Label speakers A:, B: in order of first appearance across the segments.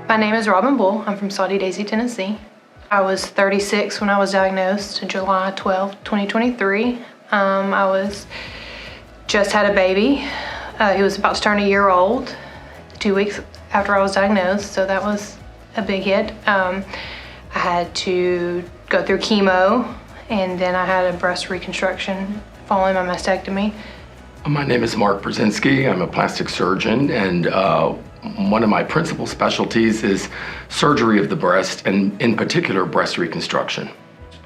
A: My name is Robin Bull. I'm from Saudi Daisy, Tennessee. I was 36 when I was diagnosed, July 12, 2023. Just had a baby. He was about to turn a year old 2 weeks after I was diagnosed, so that was a big hit. I had to go through chemo, and then I had a breast reconstruction following my mastectomy.
B: My name is Mark Brzezinski. I'm a plastic surgeon, and one of my principal specialties is surgery of the breast, and in particular, breast reconstruction.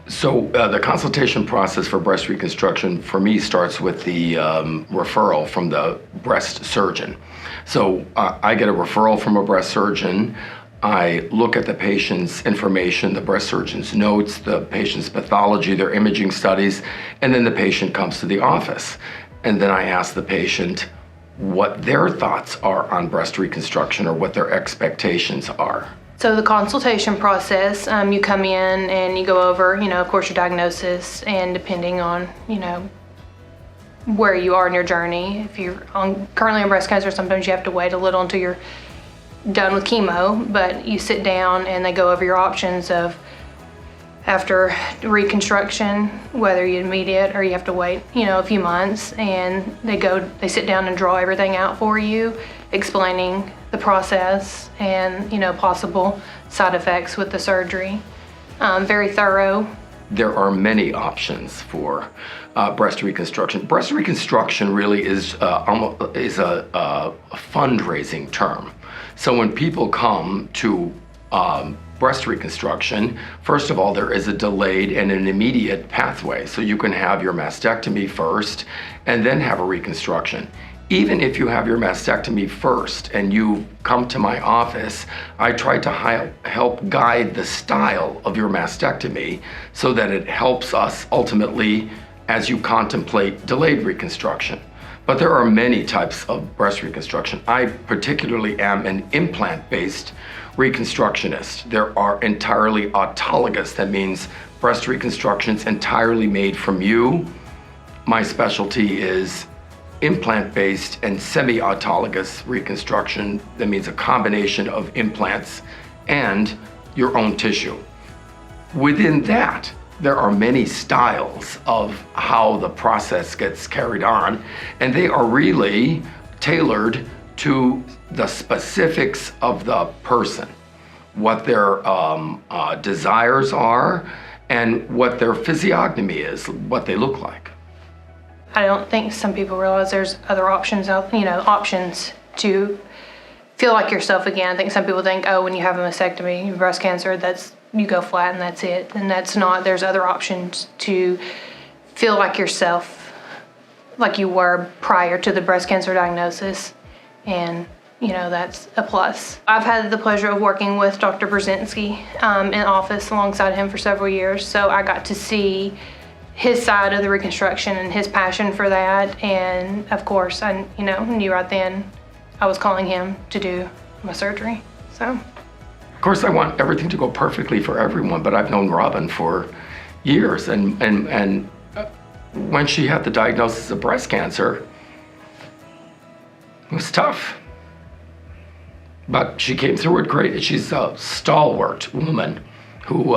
B: So the consultation process for breast reconstruction for me starts with the referral from the breast surgeon. So I get a referral from a breast surgeon. I look at the patient's information, the breast surgeon's notes, the patient's pathology, their imaging studies, and then the patient comes to the office. And then I ask the patient what their thoughts are on breast reconstruction or what their expectations are.
A: So the consultation process, you come in and you go over, of course, your diagnosis, and depending on, where you are in your journey. If you're currently on breast cancer, sometimes you have to wait a little until you're done with chemo, but you sit down and they go over your options of after reconstruction, whether you immediate or you have to wait, a few months, and they sit down and draw everything out for you, explaining the process and, possible side effects with the surgery. Very thorough.
B: There are many options for breast reconstruction. Breast reconstruction really is a fundraising term. So when people come to breast reconstruction, first of all, there is a delayed and an immediate pathway. So you can have your mastectomy first and then have a reconstruction. Even if you have your mastectomy first and you come to my office, I try to help guide the style of your mastectomy so that it helps us ultimately as you contemplate delayed reconstruction. But there are many types of breast reconstruction. I particularly am an implant-based reconstructionist. There are entirely autologous. That means breast reconstructions entirely made from you. My specialty is implant-based and semi-autologous reconstruction. That means a combination of implants and your own tissue. Within that, there are many styles of how the process gets carried on, and they are really tailored to the specifics of the person, what their desires are, and what their physiognomy is, what they look like.
A: I don't think some people realize there's other options options to feel like yourself again. I think some people think, when you have a mastectomy, breast cancer, you go flat and that's it. And that's not. There's other options to feel like yourself, like you were prior to the breast cancer diagnosis. And, that's a plus. I've had the pleasure of working with Dr. Brzezinski in office alongside him for several years. So I got to see his side of the reconstruction and his passion for that. And of course, I knew right then I was calling him to do my surgery. So.
B: Of course, I want everything to go perfectly for everyone, but I've known Robin for years, and when she had the diagnosis of breast cancer, it was tough. But she came through it great. She's a stalwart woman who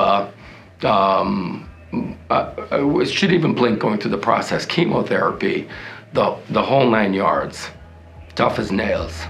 B: she didn't even blink going through the process. Chemotherapy, the whole 9 yards, tough as nails.